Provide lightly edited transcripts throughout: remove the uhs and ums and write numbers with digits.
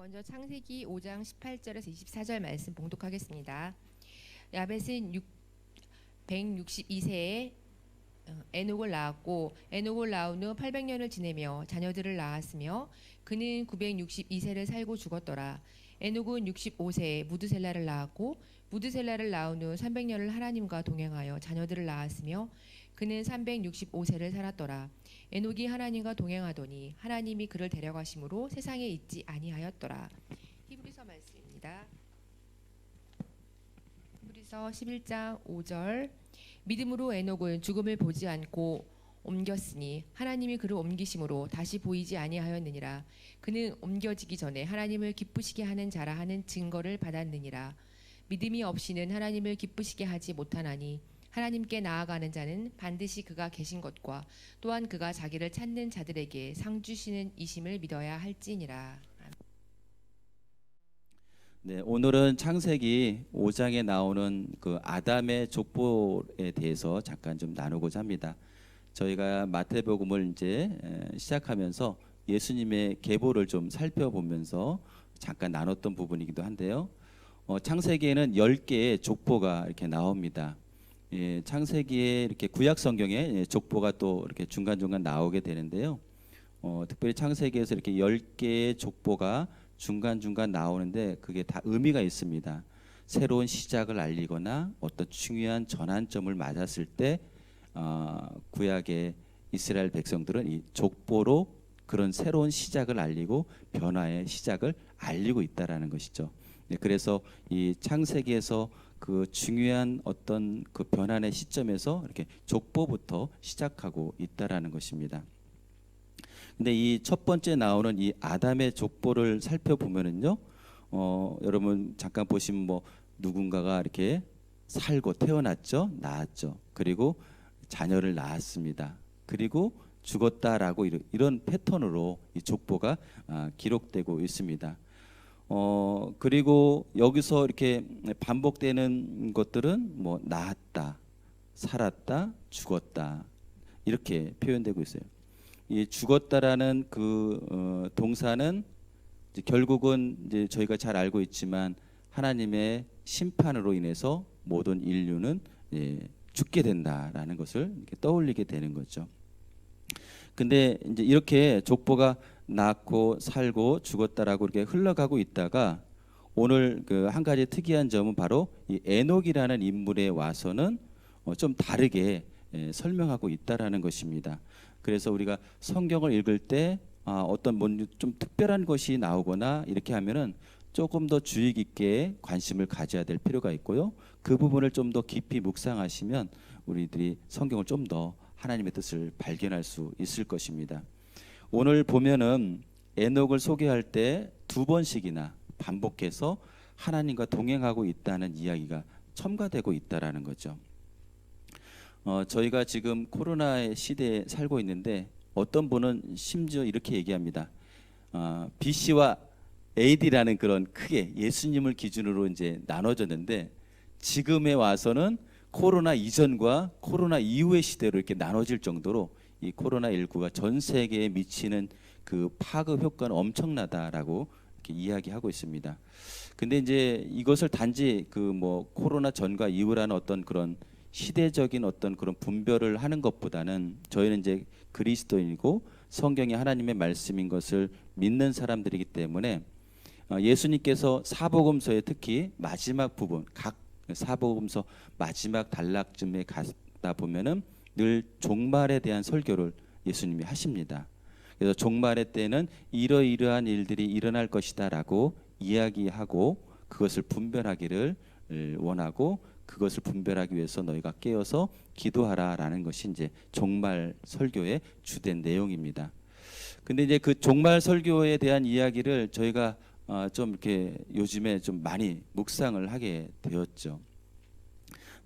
먼저 창세기 5장 18절에서 24절 말씀 봉독하겠습니다. 야벳은 162세에 에녹을 낳았고 에녹을 낳은 후 800년을 지내며 자녀들을 낳았으며 그는 962세를 살고 죽었더라. 에녹은 65세에 무드셀라를 낳았고 무드셀라를 낳은 후 300년을 하나님과 동행하여 자녀들을 낳았으며 그는 365세를 살았더라. 에녹이 하나님과 동행하더니 하나님이 그를 데려가심으로 세상에 있지 아니하였더라. 히브리서 말씀입니다. 히브리서 11장 5절. 믿음으로 에녹은 죽음을 보지 않고 옮겼으니 하나님이 그를 옮기심으로 다시 보이지 아니하였느니라. 그는 옮겨지기 전에 하나님을 기쁘시게 하는 자라 하는 증거를 받았느니라. 믿음이 없이는 하나님을 기쁘시게 하지 못하나니 하나님께 나아가는 자는 반드시 그가 계신 것과 또한 그가 자기를 찾는 자들에게 상 주시는 이심을 믿어야 할지니라. 네, 오늘은 창세기 5장에 나오는 그 아담의 족보에 대해서 잠깐 좀 나누고자 합니다. 저희가 마태복음을 이제 시작하면서 예수님의 계보를 좀 살펴보면서 잠깐 나눴던 부분이기도 한데요. 창세기에는 10개의 족보가 이렇게 나옵니다. 예, 창세기에 이렇게 구약 성경에 족보가 또 이렇게 중간중간 나오게 되는데요. 특별히 창세기에서 이렇게 10개의 족보가 중간중간 나오는데 그게 다 의미가 있습니다. 새로운 시작을 알리거나 어떤 중요한 전환점을 맞았을 때 구약의 이스라엘 백성들은 이 족보로 그런 새로운 시작을 알리고 변화의 시작을 알리고 있다라는 것이죠. 네, 그래서 이 창세기에서 그 중요한 어떤 그 변환의 시점에서 이렇게 족보부터 시작하고 있다라는 것입니다. 근데 이 첫 번째 나오는 이 아담의 족보를 살펴보면은요, 여러분 잠깐 보시면 뭐 누군가가 이렇게 살고 태어났죠, 낳았죠, 그리고 자녀를 낳았습니다, 그리고 죽었다라고 이런 패턴으로 이 족보가 기록되고 있습니다. 그리고 여기서 이렇게 반복되는 것들은 뭐 낳았다, 살았다, 죽었다 이렇게 표현되고 있어요. 이 죽었다라는 그 동사는 이제 결국은 이제 저희가 잘 알고 있지만 하나님의 심판으로 인해서 모든 인류는 죽게 된다라는 것을 이렇게 떠올리게 되는 거죠. 근데 이제 이렇게 족보가 낳고 살고 죽었다라고 이렇게 흘러가고 있다가 오늘 그 한 가지 특이한 점은 바로 이 에녹이라는 인물에 와서는 좀 다르게 설명하고 있다라는 것입니다. 그래서 우리가 성경을 읽을 때 어떤 좀 특별한 것이 나오거나 이렇게 하면은 조금 더 주의 깊게 관심을 가져야 될 필요가 있고요. 그 부분을 좀 더 깊이 묵상하시면 우리들이 성경을 좀 더 하나님의 뜻을 발견할 수 있을 것입니다. 오늘 보면은 에녹을 소개할 때 2번씩이나 반복해서 하나님과 동행하고 있다는 이야기가 첨가되고 있다라는 거죠. 저희가 지금 코로나의 시대에 살고 있는데 어떤 분은 심지어 이렇게 얘기합니다. BC와 AD라는 그런 크게 예수님을 기준으로 이제 나눠졌는데 지금에 와서는 코로나 이전과 코로나 이후의 시대로 이렇게 나눠질 정도로 이 코로나19가 전 세계에 미치는 그 파급 효과는 엄청나다라고 이렇게 이야기하고 있습니다. 근데 이제 이것을 단지 그 뭐 코로나 전과 이후라는 어떤 그런 시대적인 어떤 그런 분별을 하는 것보다는 저희는 이제 그리스도인이고 성경이 하나님의 말씀인 것을 믿는 사람들이기 때문에 예수님께서 사복음서에 특히 마지막 부분 각 사복음서 마지막 단락쯤에 가다 보면은 늘 종말에 대한 설교를 예수님이 하십니다. 그래서 종말의 때는 이러이러한 일들이 일어날 것이다라고 이야기하고 그것을 분별하기를 원하고 그것을 분별하기 위해서 너희가 깨어서 기도하라라는 것이 이제 종말 설교의 주된 내용입니다. 근데 이제 그 종말 설교에 대한 이야기를 저희가 좀 이렇게 요즘에 좀 많이 묵상을 하게 되었죠.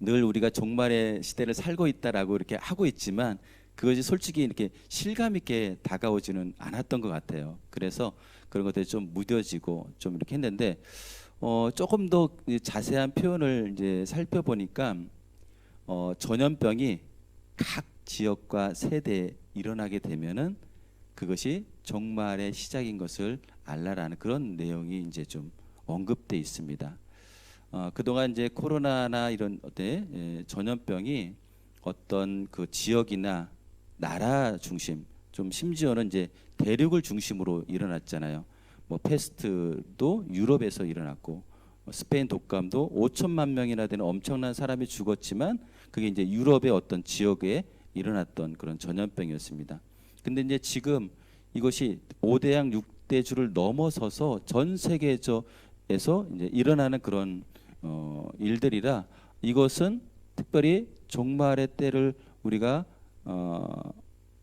늘 우리가 종말의 시대를 살고 있다라고 이렇게 하고 있지만 그것이 솔직히 이렇게 실감 있게 다가오지는 않았던 것 같아요. 그래서 그런 것들이 좀 무뎌지고 좀 이렇게 했는데 조금 더 자세한 표현을 이제 살펴보니까 전염병이 각 지역과 세대에 일어나게 되면은 그것이 종말의 시작인 것을 알라라는 그런 내용이 이제 좀 언급돼 있습니다. 그동안 이제 코로나나 이런 전염병이 어떤 그 지역이나 나라 중심, 좀 심지어는 이제 대륙을 중심으로 일어났잖아요. 뭐 패스트도 유럽에서 일어났고 스페인 독감도 5천만 명이나 되는 엄청난 사람이 죽었지만 그게 이제 유럽의 어떤 지역에 일어났던 그런 전염병이었습니다. 근데 이제 지금 이것이 5대양 6대주를 넘어서서 전 세계에서 이제 일어나는 그런 일들이라 이것은 특별히 종말의 때를 우리가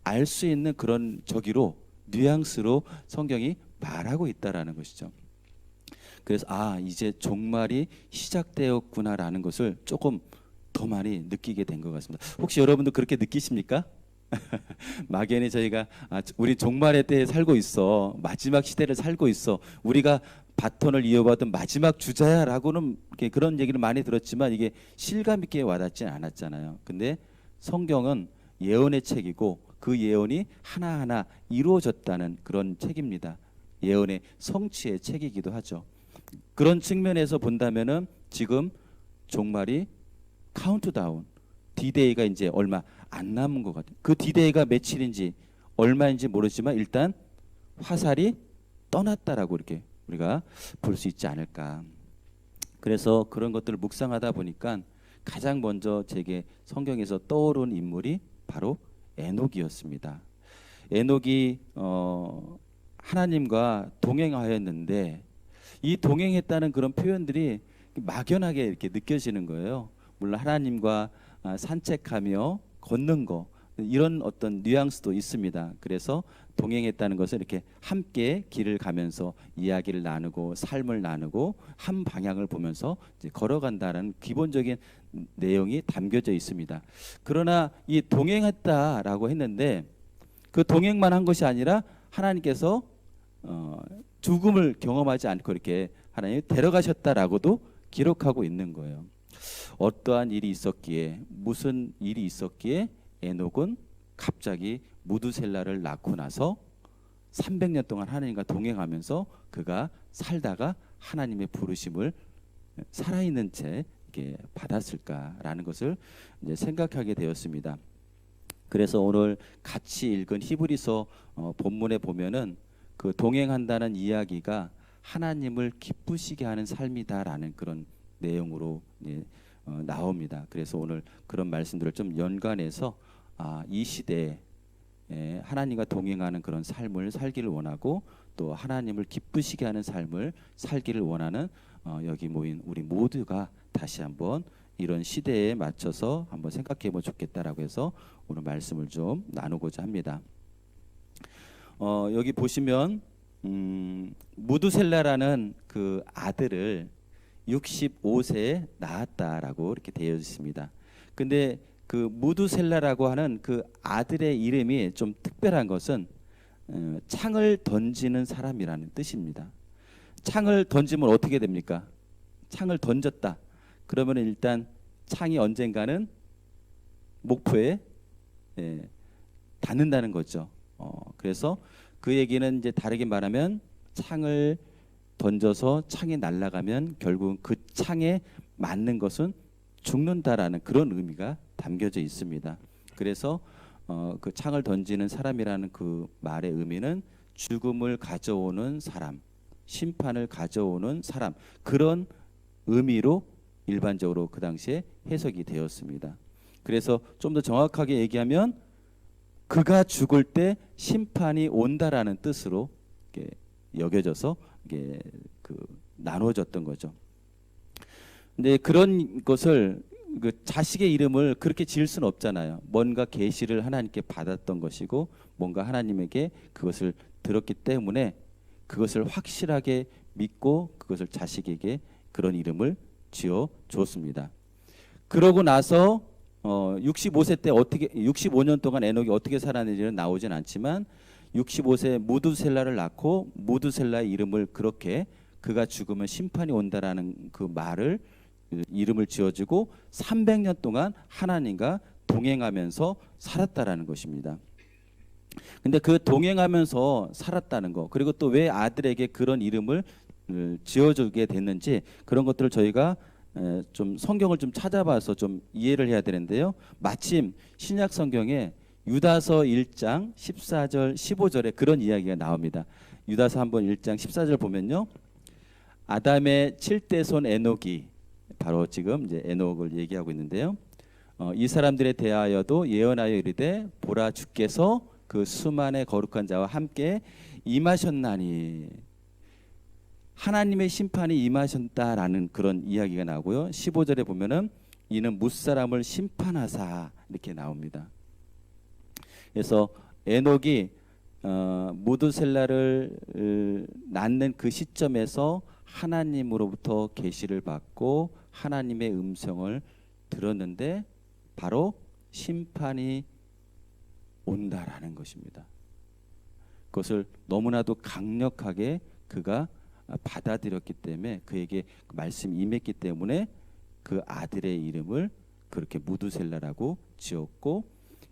알 수 있는 그런 저기로 뉘앙스로 성경이 말하고 있다라는 것이죠. 그래서 이제 종말이 시작되었구나라는 것을 조금 더 많이 느끼게 된 것 같습니다. 혹시 여러분도 그렇게 느끼십니까? 막연히 저희가 우리 종말의 때에 살고 있어, 마지막 시대를 살고 있어, 우리가 바톤을 이어받은 마지막 주자야라고는 그런 얘기를 많이 들었지만 이게 실감 있게 와닿지 않았잖아요. 근데 성경은 예언의 책이고 그 예언이 하나하나 이루어졌다는 그런 책입니다. 예언의 성취의 책이기도 하죠. 그런 측면에서 본다면은 지금 종말이 카운트다운, D-Day가 이제 얼마 안 남은 것 같아요. 그 D-Day가 며칠인지 얼마인지 모르지만 일단 화살이 떠났다라고 이렇게 우리가 볼 수 있지 않을까. 그래서 그런 것들을 묵상하다 보니까 가장 먼저 제게 성경에서 떠오른 인물이 바로 에녹이었습니다. 에녹이 하나님과 동행하였는데 이 동행했다는 그런 표현들이 막연하게 이렇게 느껴지는 거예요. 물론 하나님과 산책하며 걷는 거 이런 어떤 뉘앙스도 있습니다. 그래서 동행했다는 것은 이렇게 함께 길을 가면서 이야기를 나누고 삶을 나누고 한 방향을 보면서 이제 걸어간다는 기본적인 내용이 담겨져 있습니다. 그러나 이 동행했다라고 했는데 그 동행만 한 것이 아니라 하나님께서 죽음을 경험하지 않고 이렇게 하나님 데려가셨다라고도 기록하고 있는 거예요. 어떠한 일이 있었기에 무슨 일이 있었기에 에녹은 갑자기 무두셀라를 낳고 나서 300년 동안 하나님과 동행하면서 그가 살다가 하나님의 부르심을 살아있는 채 이렇게 받았을까라는 것을 이제 생각하게 되었습니다. 그래서 오늘 같이 읽은 히브리서 본문에 보면은 그 동행한다는 이야기가 하나님을 기쁘시게 하는 삶이다라는 그런 내용으로 나옵니다. 그래서 오늘 그런 말씀들을 좀 연관해서 이 시대에 하나님과 동행하는 그런 삶을 살기를 원하고 또 하나님을 기쁘시게 하는 삶을 살기를 원하는 여기 모인 우리 모두가 다시 한번 이런 시대에 맞춰서 한번 생각해 보면 좋겠다라고 해서 오늘 말씀을 좀 나누고자 합니다. 여기 보시면 무두셀라라는 그 아들을 65세에 낳았다라고 이렇게 되어 있습니다. 근데 그 무두셀라라고 하는 그 아들의 이름이 좀 특별한 것은 창을 던지는 사람이라는 뜻입니다. 창을 던지면 어떻게 됩니까? 창을 던졌다. 그러면 일단 창이 언젠가는 목표에 닿는다는 거죠. 그래서 그 얘기는 이제 다르게 말하면 창을 던져서 창이 날아가면 결국은 그 창에 맞는 것은 죽는다라는 그런 의미가 담겨져 있습니다. 그래서 그 창을 던지는 사람이라는 그 말의 의미는 죽음을 가져오는 사람, 심판을 가져오는 사람, 그런 의미로 일반적으로 그 당시에 해석이 되었습니다. 그래서 좀 더 정확하게 얘기하면 그가 죽을 때 심판이 온다라는 뜻으로 여겨져서 나눠졌던 거죠. 근데 그런 것을 그 자식의 이름을 그렇게 지을 수는 없잖아요. 뭔가 계시를 하나님께 받았던 것이고 뭔가 하나님에게 그것을 들었기 때문에 그것을 확실하게 믿고 그것을 자식에게 그런 이름을 지어 줬습니다. 그러고 나서 65세 때 어떻게 65년 동안 에녹이 어떻게 살았는지는 나오진 않지만 65세에 무두셀라를 낳고 무두셀라의 이름을 그렇게 그가 죽으면 심판이 온다라는 그 말을 이름을 지어주고 300년 동안 하나님과 동행하면서 살았다라는 것입니다. 근데 그 동행하면서 살았다는 거, 그리고 또 왜 아들에게 그런 이름을 지어주게 됐는지 그런 것들을 저희가 좀 성경을 좀 찾아봐서 좀 이해를 해야 되는데요. 마침 신약 성경에 유다서 1장 14절 15절에 그런 이야기가 나옵니다. 유다서 한번 1장 14절 보면요. 아담의 7대 손 에녹이, 바로 지금 이제 에녹을 얘기하고 있는데요. 이 사람들에 대하여도 예언하여 이르되 보라 주께서 그 수만의 거룩한 자와 함께 임하셨나니, 하나님의 심판이 임하셨다라는 그런 이야기가 나오고요. 15절에 보면은 이는 뭇사람을 심판하사 이렇게 나옵니다. 그래서 에녹이 무드셀라를 낳는 그 시점에서 하나님으로부터 계시를 받고 하나님의 음성을 들었는데 바로 심판이 온다라는 것입니다. 그것을 너무나도 강력하게 그가 받아들였기 때문에, 그에게 말씀이 임했기 때문에 그 아들의 이름을 그렇게 무드셀라라고 지었고,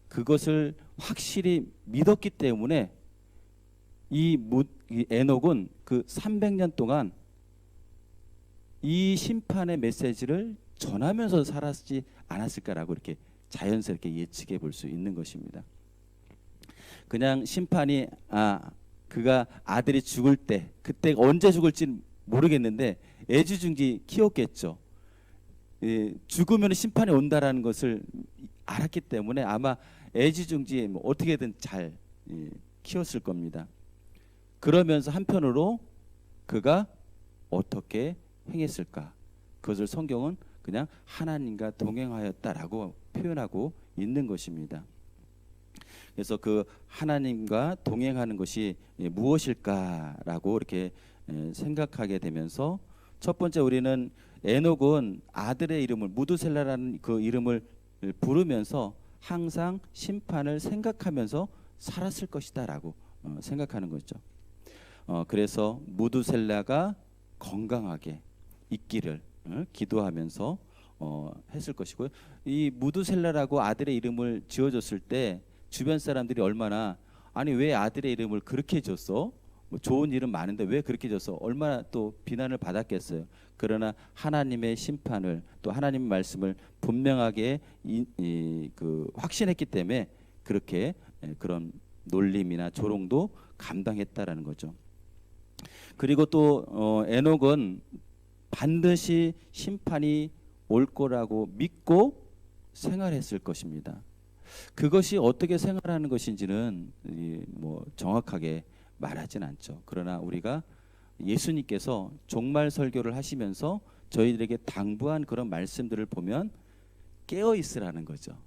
그것을 확실히 믿었기 때문에 이 에녹은 그 300년 동안 이 심판의 메시지를 전하면서 살았지 않았을까라고 이렇게 자연스럽게 예측해 볼 수 있는 것입니다. 그냥 심판이 그가 아들이 죽을 때, 그때 언제 죽을지 모르겠는데 애지중지 키웠겠죠. 죽으면 심판이 온다라는 것을 알았기 때문에 아마 애지중지 뭐 어떻게든 잘 키웠을 겁니다. 그러면서 한편으로 그가 어떻게 행했을까? 그것을 성경은 그냥 하나님과 동행하였다라고 표현하고 있는 것입니다. 그래서 그 하나님과 동행하는 것이 무엇일까라고 이렇게 생각하게 되면서, 첫 번째 우리는 에녹은 아들의 이름을 무드셀라라는 그 이름을 부르면서 항상 심판을 생각하면서 살았을 것이다라고 생각하는 거죠. 그래서 무드셀라가 건강하게 있기를 기도하면서 했을 것이고요. 이 무드셀라라고 아들의 이름을 지어줬을 때 주변 사람들이 얼마나, 아니 왜 아들의 이름을 그렇게 줬어? 뭐 좋은 이름 많은데 왜 그렇게 줬어? 얼마나 또 비난을 받았겠어요. 그러나 하나님의 심판을, 또 하나님의 말씀을 분명하게 확신했기 때문에 그렇게 그런 놀림이나 조롱도 감당했다라는 거죠. 그리고 또 에녹은 반드시 심판이 올 거라고 믿고 생활했을 것입니다. 그것이 어떻게 생활하는 것인지는 뭐 정확하게 말하진 않죠. 그러나 우리가 예수님께서 종말 설교를 하시면서 저희들에게 당부한 그런 말씀들을 보면 깨어 있으라는 거죠.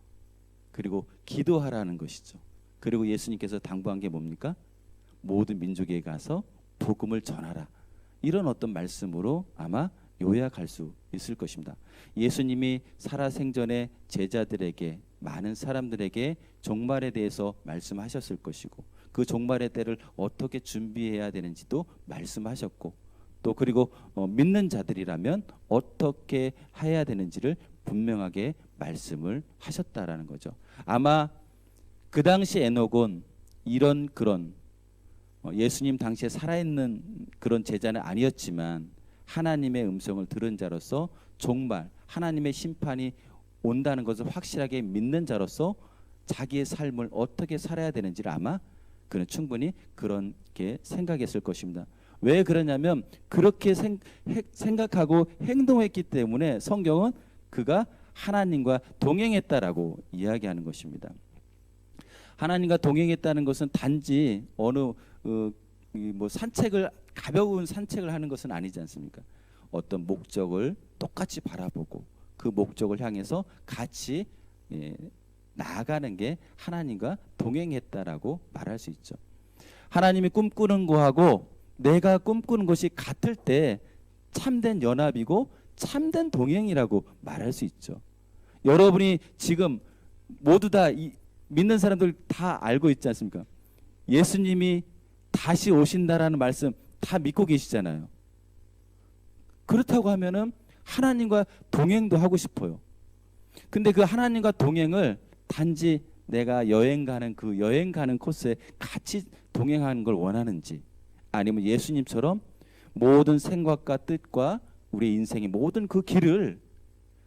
그리고 기도하라는 것이죠. 그리고 예수님께서 당부한 게 뭡니까? 모든 민족에 가서 복음을 전하라. 이런 어떤 말씀으로 아마 요약할 수 있을 것입니다. 예수님이 살아생전에 제자들에게, 많은 사람들에게 종말에 대해서 말씀하셨을 것이고, 그 종말의 때를 어떻게 준비해야 되는지도 말씀하셨고, 또 그리고 믿는 자들이라면 어떻게 해야 되는지를 분명하게 말씀을 하셨다라는 거죠. 아마 그 당시 에녹은 이런 그런 예수님 당시에 살아있는 그런 제자는 아니었지만 하나님의 음성을 들은 자로서 종말, 하나님의 심판이 온다는 것을 확실하게 믿는 자로서 자기의 삶을 어떻게 살아야 되는지를 아마 그는 충분히 그렇게 생각했을 것입니다. 왜 그러냐면 그렇게 생각하고 행동했기 때문에 성경은 그가 하나님과 동행했다라고 이야기하는 것입니다. 하나님과 동행했다는 것은 단지 어느 뭐 가벼운 산책을 하는 것은 아니지 않습니까? 어떤 목적을 똑같이 바라보고 그 목적을 향해서 같이 나아가는 게 하나님과 동행했다라고 말할 수 있죠. 하나님이 꿈꾸는 거하고 내가 꿈꾸는 것이 같을 때 참된 연합이고 참된 동행이라고 말할 수 있죠. 여러분이 지금 모두 다 믿는 사람들 다 알고 있지 않습니까? 예수님이 다시 오신다라는 말씀 다 믿고 계시잖아요. 그렇다고 하면은 하나님과 동행도 하고 싶어요. 근데 그 하나님과 동행을 단지 내가 여행 가는 그 여행 가는 코스에 같이 동행하는 걸 원하는지, 아니면 예수님처럼 모든 생각과 뜻과 우리 인생의 모든 그 길을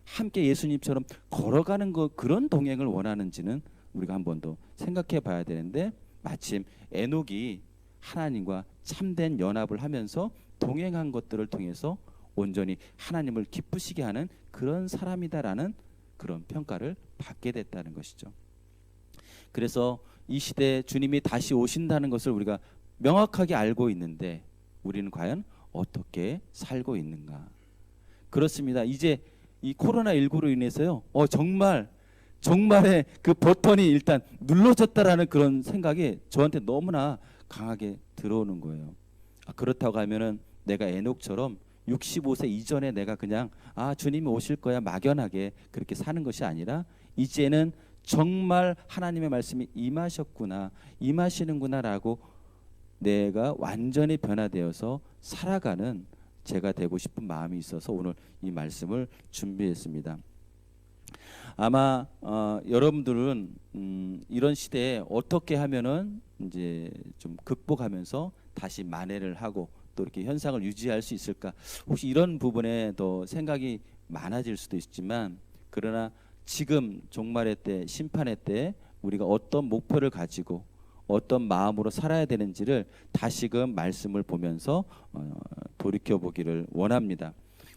함께 예수님처럼 걸어가는 것, 그런 동행을 원하는지는 우리가 한 번 더 생각해 봐야 되는데, 마침 에녹이 하나님과 참된 연합을 하면서 동행한 것들을 통해서 온전히 하나님을 기쁘시게 하는 그런 사람이다라는 그런 평가를 받게 됐다는 것이죠. 그래서 이 시대에 주님이 다시 오신다는 것을 우리가 명확하게 알고 있는데 우리는 과연 어떻게 살고 있는가? 그렇습니다. 이제 이 코로나19로 인해서요, 정말의 그 버튼이 일단 눌러졌다라는 그런 생각이 저한테 너무나 강하게 들어오는 거예요. 그렇다고 하면은 내가 에녹처럼 65세 이전에 내가 그냥 주님이 오실 거야 막연하게 그렇게 사는 것이 아니라, 이제는 정말 하나님의 말씀이 임하시는구나라고 내가 완전히 변화되어서 살아가는 제가 되고 싶은 마음이 있어서 오늘 이 말씀을 준비했습니다. 아마 여러분들은 이런 시대에 어떻게 하면은 이제 좀 극복하면서 다시 만회를 하고 또 이렇게 현상을 유지할 수 있을까, 혹시 이런 부분에 더 생각이 많아질 수도 있지만, 그러나 지금 종말의 때, 심판의 때 우리가 어떤 목표를 가지고 어떤 마음으로 살아야 되는지를 다시금 말씀을 보면서 돌이켜 보기를 원합니다.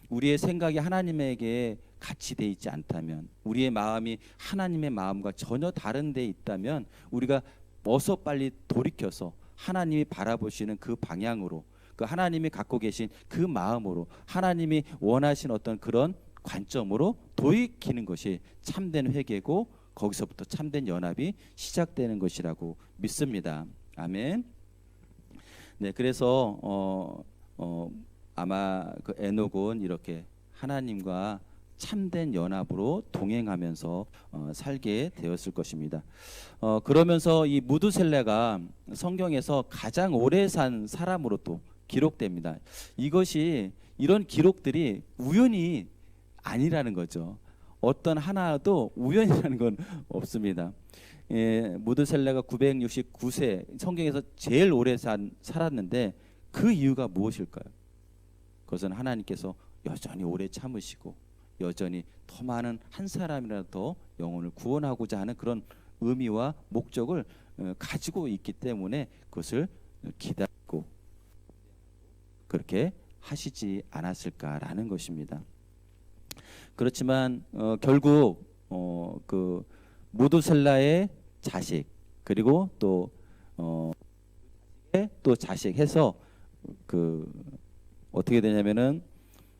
우리의 생각이 하나님에게 같이 돼 있지 않다면, 우리의 마음이 하나님의 마음과 전혀 다른 데 있다면, 우리가 어서 빨리 돌이켜서 하나님이 바라보시는 그 방향으로, 그 하나님이 갖고 계신 그 마음으로, 하나님이 원하신 어떤 그런 관점으로 돌이키는 것이 참된 회개고, 거기서부터 참된 연합이 시작되는 것이라고 믿습니다. 아멘. 네, 그래서 아마 그 에녹은 이렇게 하나님과 참된 연합으로 동행하면서 살게 되었을 것입니다. 그러면서 이 무두셀레가 성경에서 가장 오래 산 사람으로 또 기록됩니다. 이런 기록들이 우연이 아니라는 거죠. 어떤 하나도 우연이라는 건 없습니다. 무드셀레가 969세, 성경에서 제일 오래 살았는데 그 이유가 무엇일까요? 그것은 하나님께서 여전히 오래 참으시고 여전히 더 많은 한 사람이라도 더 영혼을 구원하고자 하는 그런 의미와 목적을 가지고 있기 때문에 그것을 기다리고 그렇게 하시지 않았을까라는 것입니다. 그렇지만 결국 그 무두셀라의 자식, 그리고 또 자식 해서 그 어떻게 되냐면은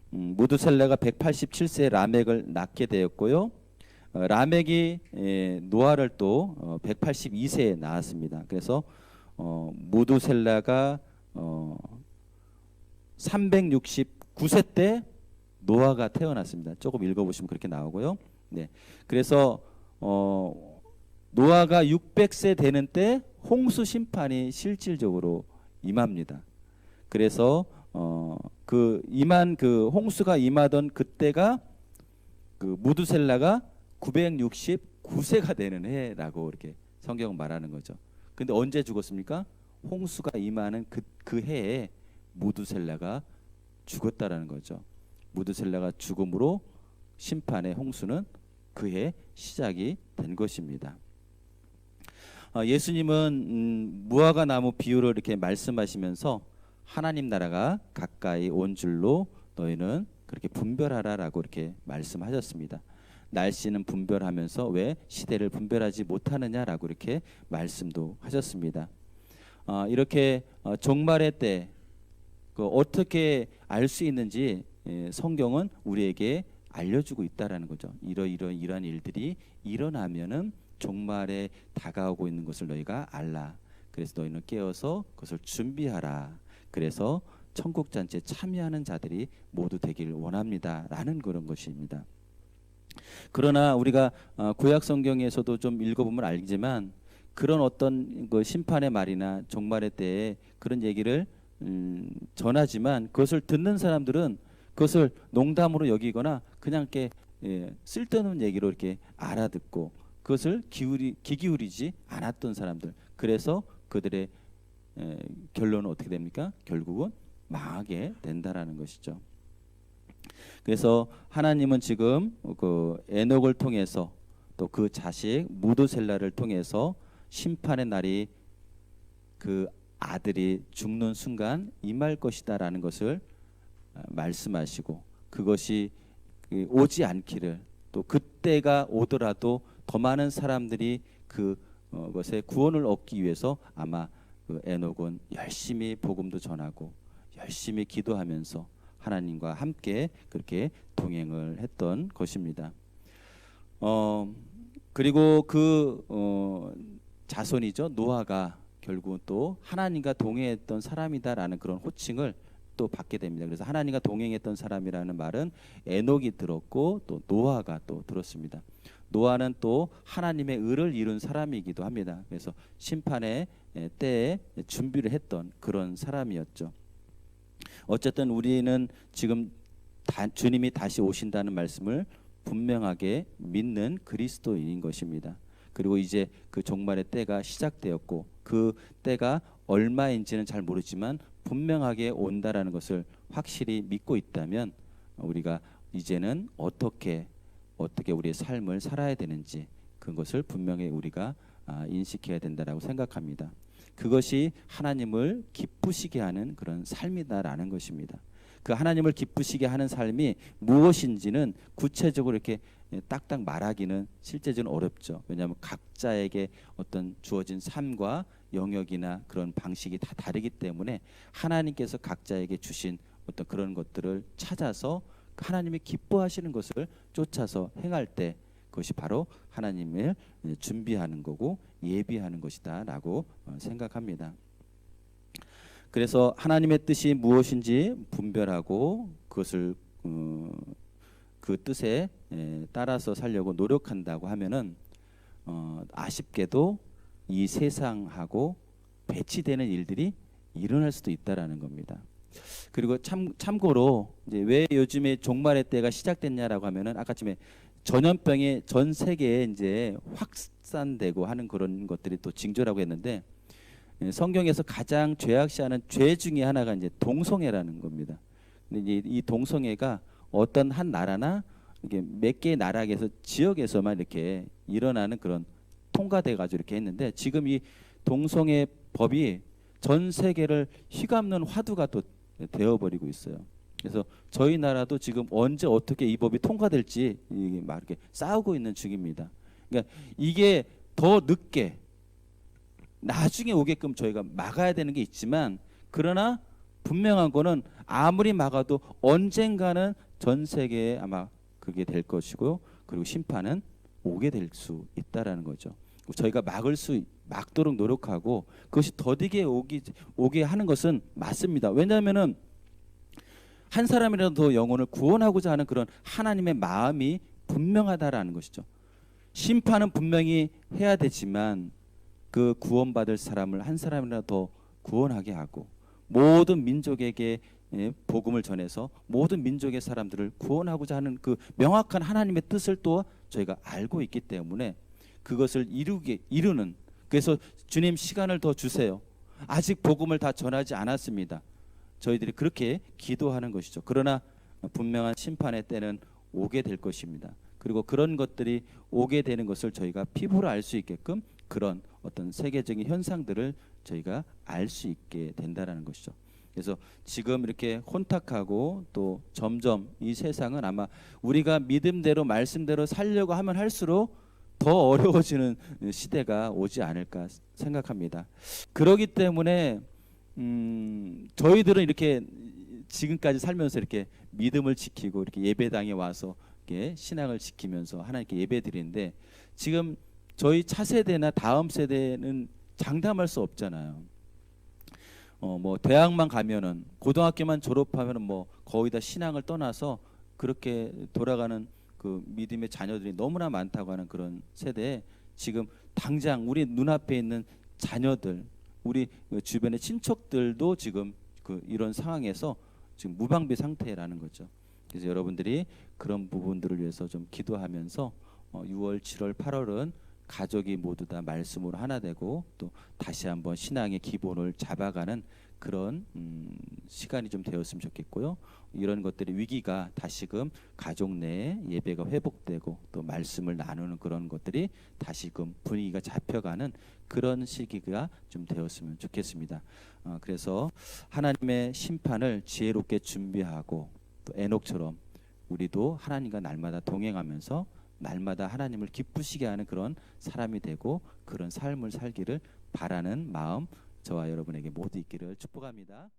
무두셀라가 187세에 라멕을 낳게 되었고요. 라멕이 노아를 또 182세에 낳았습니다. 그래서 무두셀라가 369세 때 노아가 태어났습니다. 조금 읽어보시면 그렇게 나오고요. 네, 그래서 노아가 600세 되는 때 홍수 심판이 실질적으로 임합니다. 그래서 그 홍수가 임하던 그때가 그 무두셀라가 969세가 되는 해라고 이렇게 성경은 말하는 거죠. 근데 언제 죽었습니까? 홍수가 임하는 그 해에 무두셀라가 죽었다라는 거죠. 무두셀라가 죽음으로 심판의 홍수는 그해 시작이 된 것입니다. 예수님은 무화과 나무 비유를 이렇게 말씀하시면서 하나님 나라가 가까이 온 줄로 너희는 그렇게 분별하라라고 이렇게 말씀하셨습니다. 날씨는 분별하면서 왜 시대를 분별하지 못하느냐라고 이렇게 말씀도 하셨습니다. 이렇게 종말의 때 어떻게 알 수 있는지 성경은 우리에게 알려주고 있다라는 거죠. 이러한 일들이 일어나면은 종말에 다가오고 있는 것을 너희가 알라. 그래서 너희는 깨어서 그것을 준비하라. 그래서 천국 잔치에 참여하는 자들이 모두 되기를 원합니다라는 그런 것입니다. 그러나 우리가 구약 성경에서도 좀 읽어보면 알지만 그런 어떤 그 심판의 말이나 종말의 때에 그런 얘기를 전하지만 그것을 듣는 사람들은 그것을 농담으로 여기거나 그냥 이렇게 쓸데없는 얘기로 이렇게 알아듣고 그것을 귀 기울이지 않았던 사람들. 그래서 그들의 결론은 어떻게 됩니까? 결국은 망하게 된다라는 것이죠. 그래서 하나님은 지금 그 에녹을 통해서 또 그 자식 무드셀라를 통해서 심판의 날이 그 아들이 죽는 순간 임할 것이다라는 것을 말씀하시고, 그것이 오지 않기를, 또 그때가 오더라도 더 많은 사람들이 그것에 구원을 얻기 위해서 아마 그 에녹은 열심히 복음도 전하고 열심히 기도하면서 하나님과 함께 그렇게 동행을 했던 것입니다. 그리고 자손이죠, 노아가 결국 또 하나님과 동행했던 사람이다라는 그런 호칭을 또 받게 됩니다. 그래서 하나님과 동행했던 사람이라는 말은 에녹이 들었고 또 노아가 또 들었습니다. 노아는 또 하나님의 의를 이룬 사람이기도 합니다. 그래서 심판의 때에 준비를 했던 그런 사람이었죠. 어쨌든 우리는 지금 주님이 다시 오신다는 말씀을 분명하게 믿는 그리스도인인 것입니다. 그리고 이제 그 종말의 때가 시작되었고, 그 때가 얼마인지는 잘 모르지만 분명하게 온다라는 것을 확실히 믿고 있다면, 우리가 이제는 어떻게 우리의 삶을 살아야 되는지 그것을 분명히 우리가 인식해야 된다라고 생각합니다. 그것이 하나님을 기쁘시게 하는 그런 삶이다라는 것입니다. 그 하나님을 기쁘시게 하는 삶이 무엇인지는 구체적으로 이렇게 딱딱 말하기는 실제적으로 어렵죠. 왜냐하면 각자에게 어떤 주어진 삶과 영역이나 그런 방식이 다 다르기 때문에 하나님께서 각자에게 주신 어떤 그런 것들을 찾아서 하나님이 기뻐하시는 것을 쫓아서 행할 때, 그것이 바로 하나님을 준비하는 거고 예비하는 것이다라고 생각합니다. 그래서 하나님의 뜻이 무엇인지 분별하고 그것을 그 뜻에 따라서 살려고 노력한다고 하면은 아쉽게도 이 세상하고 배치되는 일들이 일어날 수도 있다라는 겁니다. 그리고 참고로 이제 왜 요즘에 종말의 때가 시작됐냐라고 하면은 아까쯤에 전염병이 전 세계에 이제 확산되고 하는 그런 것들이 또 징조라고 했는데, 성경에서 가장 죄악시하는 죄 중에 하나가 이제 동성애라는 겁니다. 근데 이제 이 동성애가 어떤 한 나라나 이게 몇 개의 나라에서 지역에서만 이렇게 일어나는 그런 통과돼 가지고 이렇게 했는데, 지금 이 동성애 법이 전 세계를 휘감는 화두가 또 되어버리고 있어요. 그래서 저희 나라도 지금 언제 어떻게 이 법이 통과될지 막 이렇게 싸우고 있는 중입니다. 그러니까 이게 더 늦게 나중에 오게끔 저희가 막아야 되는 게 있지만, 그러나 분명한 거는 아무리 막아도 언젠가는 전 세계에 아마 그게 될 것이고, 그리고 심판은 오게 될 수 있다라는 거죠. 저희가 막도록 노력하고 그것이 더디게 오게 하는 것은 맞습니다. 왜냐하면은 한 사람이라도 더 영혼을 구원하고자 하는 그런 하나님의 마음이 분명하다라는 것이죠. 심판은 분명히 해야 되지만 그 구원받을 사람을 한 사람이라도 더 구원하게 하고, 모든 민족에게 복음을 전해서 모든 민족의 사람들을 구원하고자 하는 그 명확한 하나님의 뜻을 또 저희가 알고 있기 때문에 그것을 이루는, 그래서 주님 시간을 더 주세요. 아직 복음을 다 전하지 않았습니다. 저희들이 그렇게 기도하는 것이죠. 그러나 분명한 심판의 때는 오게 될 것입니다. 그리고 그런 것들이 오게 되는 것을 저희가 피부로 알 수 있게끔 그런 어떤 세계적인 현상들을 저희가 알 수 있게 된다라는 것이죠. 그래서 지금 이렇게 혼탁하고 또 점점 이 세상은 아마 우리가 믿음대로 말씀대로 살려고 하면 할수록 더 어려워지는 시대가 오지 않을까 생각합니다. 그렇기 때문에 저희들은 이렇게 지금까지 살면서 이렇게 믿음을 지키고 이렇게 예배당에 와서 이렇게 신앙을 지키면서 하나님께 예배드리는데, 지금 저희 차세대나 다음 세대는 장담할 수 없잖아요. 뭐 대학만 가면은, 고등학교만 졸업하면은 뭐 거의 다 신앙을 떠나서 그렇게 돌아가는 그 믿음의 자녀들이 너무나 많다고 하는 그런 세대에, 지금 당장 우리 눈앞에 있는 자녀들, 우리 주변의 친척들도 지금 이런 상황에서 지금 무방비 상태라는 거죠. 그래서 여러분들이 그런 부분들을 위해서 좀 기도하면서 6월, 7월, 8월은 가족이 모두 다 말씀으로 하나 되고 또 다시 한번 신앙의 기본을 잡아가는 그런 시간이 좀 되었으면 좋겠고요. 이런 것들이 위기가 다시금 가족 내에 예배가 회복되고 또 말씀을 나누는 그런 것들이 다시금 분위기가 잡혀가는 그런 시기가 좀 되었으면 좋겠습니다. 그래서 하나님의 심판을 지혜롭게 준비하고 또 에녹처럼 우리도 하나님과 날마다 동행하면서 날마다 하나님을 기쁘시게 하는 그런 사람이 되고 그런 삶을 살기를 바라는 마음 저와 여러분에게 모두 있기를 축복합니다.